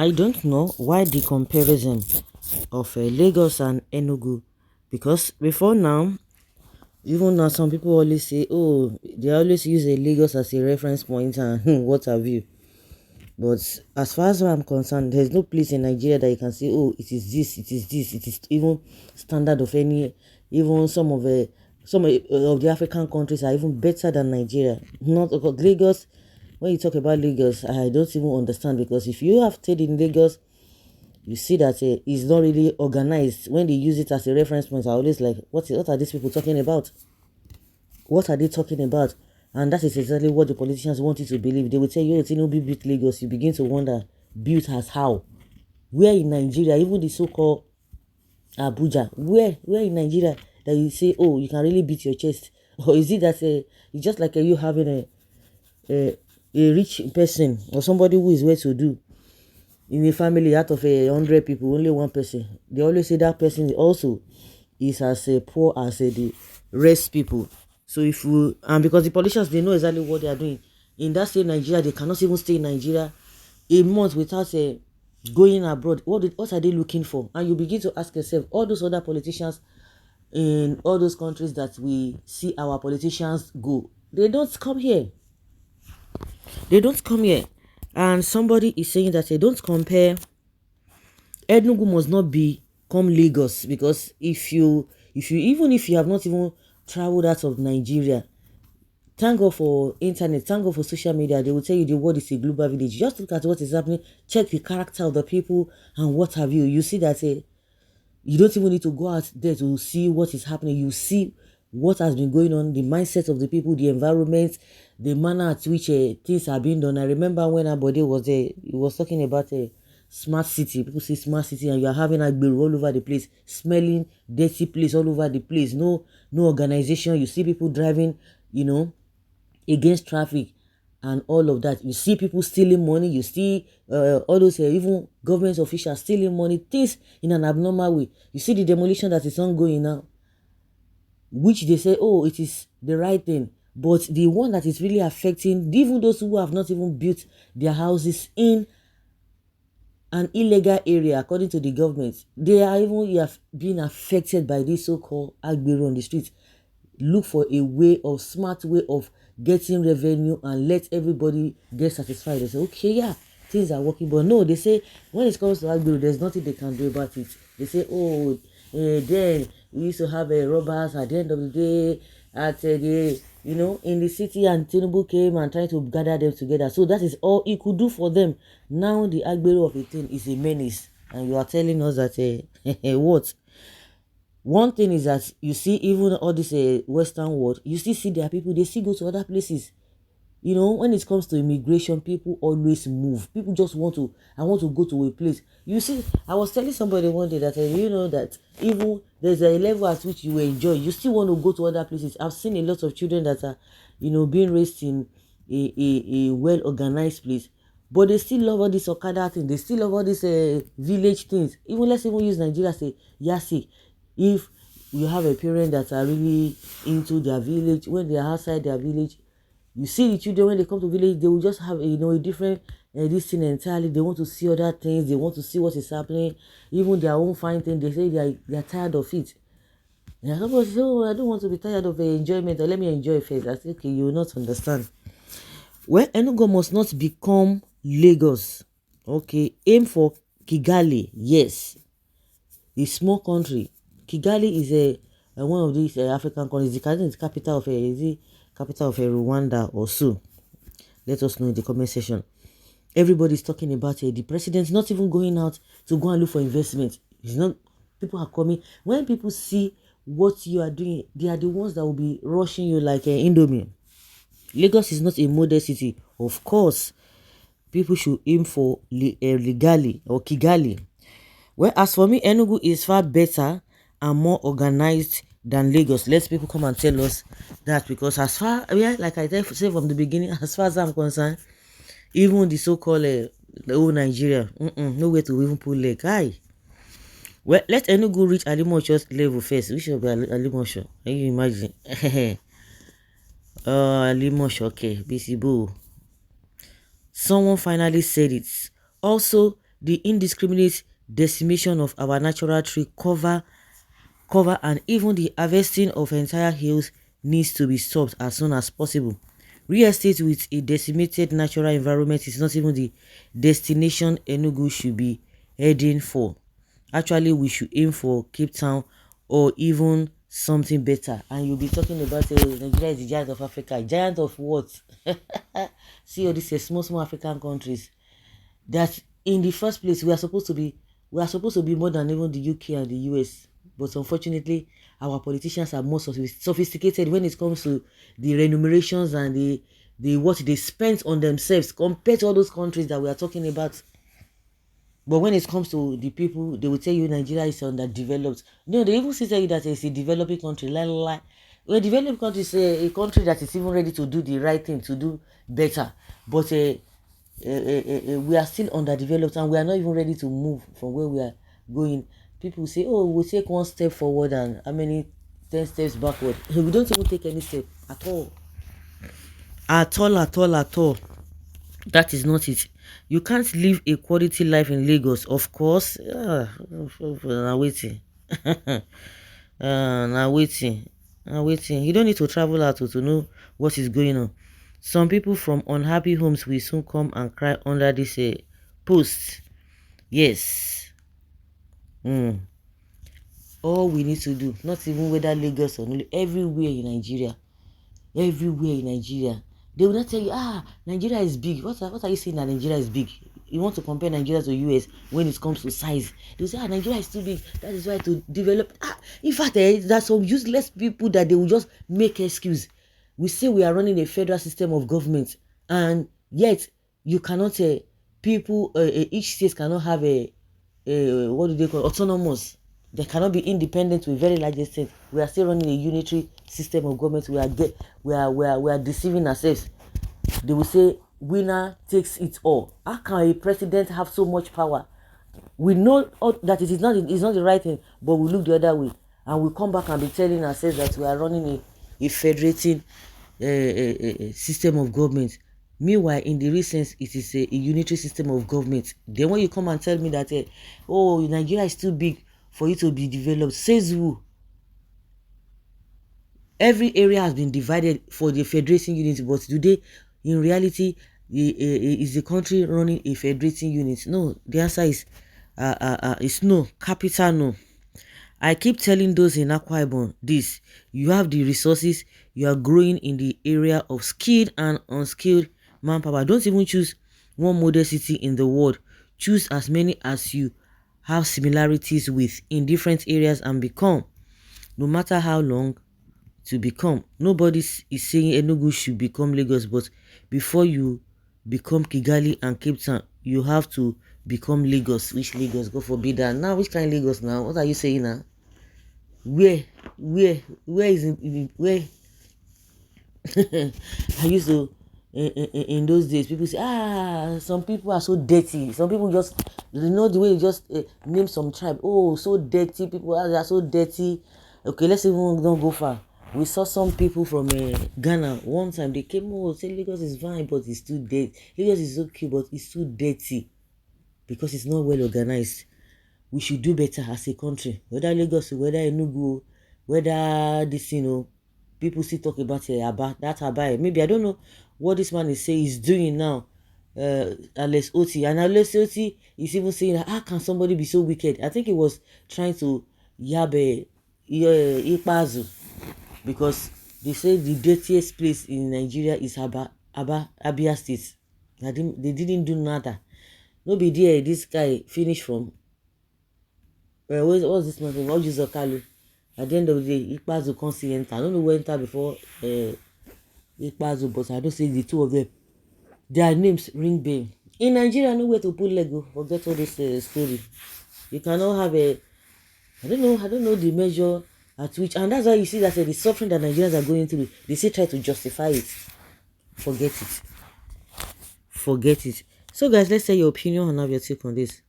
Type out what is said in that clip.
I don't know why the comparison of Lagos and Enugu, because before now, even now, some people always say, oh, they always use a Lagos as a reference point and what have you. But as far as I'm concerned, there's no place in Nigeria that you can say, oh, it is this, it is this, it is even standard of any, even some of the African countries are even better than Nigeria. Not Lagos. When you talk about Lagos, I don't even understand, because if you have stayed in Lagos, you see that it's not really organized. When they use it as a reference point, I always like, what are these people talking about? What are they talking about? And that is exactly what the politicians want you to believe. They will tell you, oh, Tinubu built Lagos. You begin to wonder, built as how? Where in Nigeria, even the so-called Abuja, where in Nigeria that you say, oh, you can really beat your chest? Or is it that it's just like you having a rich person or somebody who is well to do in a family out of 100 people, only one person? They always say that person also is as poor as the rest people. So if you, and because the politicians, they know exactly what they are doing in that same Nigeria, they cannot even stay in Nigeria a month without going abroad. What are they looking for? And you begin to ask yourself, all those other politicians in all those countries that we see our politicians go, they don't come here. They don't come here. And somebody is saying that they don't compare. Enugu must not become Lagos, because if you even if you have not even traveled out of Nigeria, thank God for internet, thank God for social media. They will tell you the world is a global village. Just look at what is happening, check the character of the people and what have you. You see that you don't even need to go out there to see what is happening. You see what has been going on, the mindset of the people, the environment, the manner at which things are being done. I remember when Abode was there, he was talking about a smart city. People say smart city, and you are having Agberu all over the place, smelling dirty place all over the place. No organization. You see people driving, against traffic and all of that. You see people stealing money. You see all those even government officials stealing money, things in an abnormal way. You see the demolition that is ongoing now, which they say, oh, it is the right thing. But the one that is really affecting even those who have not even built their houses in an illegal area, according to the government, they are even being affected by this so-called Agberu on the streets. Look for a smart way of getting revenue and let everybody get satisfied. They say, okay, yeah, things are working. But no, they say when it comes to Agberu, there's nothing they can do about it. They say, oh, then we used to have robbers at the end of the day at in the city, and Tinubu came and tried to gather them together. So that is all he could do for them. Now the Agberu of a thing is a menace, and you are telling us that what? One thing is that you see, even all this Western world, you still see their people, they still go to other places. When it comes to immigration, people always move. People just I want to go to a place. You see, I was telling somebody one day that, that even there's a level at which you enjoy, you still want to go to other places. I've seen a lot of children that are, being raised in a well-organized place, but they still love all this Okada thing. They still love all these village things. Let's even use Nigeria, say, Yasi. If you have a parent that are really into their village, when they are outside their village, you see the children, when they come to village, they will just have a different this thing entirely. They want to see other things. They want to see what is happening. Even their own fine thing, they say they are tired of it. And somebody says, oh, I don't want to be tired of enjoyment. Let me enjoy first. I say, okay, you will not understand. Well, Enugu must not become Lagos. Okay, aim for Kigali. Yes, a small country. Kigali is one of these African countries. The capital of Rwanda or so. Let us know in the comment section. Everybody's talking about the president not even going out to go and look for investment. It's not. People are coming. When people see what you are doing, they are the ones that will be rushing you like Indomie. Lagos is not a model city. Of course, people should aim for Kigali or Kigali. Well, as for me, Enugu is far better and more organized than Lagos. Let people come and tell us that, because as far, like I said from the beginning, as far as I'm concerned, even the so-called the old Nigeria, nowhere to even put leg. Aye. Well, let Enugu reach Alimosho's level first. We should be Alimosho. Can you imagine? Alimosho, okay, busy boo. Someone finally said it. Also, the indiscriminate decimation of our natural tree cover and even the harvesting of entire hills needs to be stopped as soon as possible. Real estate with a decimated natural environment is not even the destination Enugu should be heading for. Actually, we should aim for Cape Town or even something better. And you'll be talking about Nigeria is the giant of Africa. Giant of what? See all these small African countries that in the first place we are supposed to be more than even the UK and the US. But unfortunately, our politicians are more sophisticated when it comes to the remunerations and the what they spend on themselves compared to all those countries that we are talking about. But when it comes to the people, they will tell you Nigeria is underdeveloped. No, they even tell you that it's a developing country. Lie. Well, a developing country is a country that is even ready to do the right thing, to do better. But we are still underdeveloped and we are not even ready to move from where we are going. People say, oh, we'll take one step forward and how many 10 steps backward. We don't even take any step at all. At all. That is not it. You can't live a quality life in Lagos, of course. Now waiting. Now waiting. You don't need to travel out to know what is going on. Some people from unhappy homes will soon come and cry under this post. Yes. All we need to do, not even whether Lagos or not, everywhere in Nigeria, they will not tell you, Nigeria is big. What are you saying that Nigeria is big? You want to compare Nigeria to US when it comes to size. They will say, Nigeria is too big. That is why to develop. In fact, there's some useless people that they will just make excuse. We say we are running a federal system of government, and yet you cannot, each state cannot have what do they call autonomous. They cannot be independent to a very large extent. We are still running a unitary system of government. We are deceiving ourselves. They will say winner takes it all. How can a president have so much power? We know that it is not the right thing, but we look the other way and we come back and be telling ourselves that we are running a federating system of government. Meanwhile, in the real sense, it is a unitary system of government. Then when you come and tell me that, Nigeria is too big for you to be developed, says who? Every area has been divided for the federating unit, but today, in reality, is the country running a federating unit? No, the answer is no, capital no. I keep telling those in Akwa Ibom this: you have the resources, you are growing in the area of skilled and unskilled manpower. Don't even choose one model city in the world. Choose as many as you have similarities with in different areas and become, no matter how long to become. Nobody is saying Enugu should become Lagos, but before you become Kigali and Cape Town, you have to become Lagos. Which Lagos? God forbid that. Now, which kind of Lagos now? What are you saying now? Where is it? Where? I used to, in those days, people say, some people are so dirty. Some people just, the way you just name some tribe. Oh, so dirty. People are so dirty. Okay, let's even don't go far. We saw some people from Ghana one time. They came, say Lagos is fine, but it's too dirty. Lagos is okay, but it's too dirty because it's not well organized. We should do better as a country. Whether Lagos, whether Enugu, whether this, people still talk about that Abai. Maybe I don't know what this man is saying he's doing now. Alex Oti, and Alex Oti is even saying, how can somebody be so wicked? I think he was trying to yab Ikpazu, because they say the dirtiest place in Nigeria is Abia State. They didn't do nada. No be there this guy finished from. What's this man? What is Okalu? At the end of the day, Ikpazu can't see enter. I don't know who enter before Ikpazu, but I don't see the two of them. Their names ring bell. In Nigeria, nowhere to put Lego. Forget all this story. You cannot have I don't know the measure at which, and that's why you see that the suffering that Nigerians are going through, they still try to justify it. Forget it. So guys, let's say your opinion and have your take on this.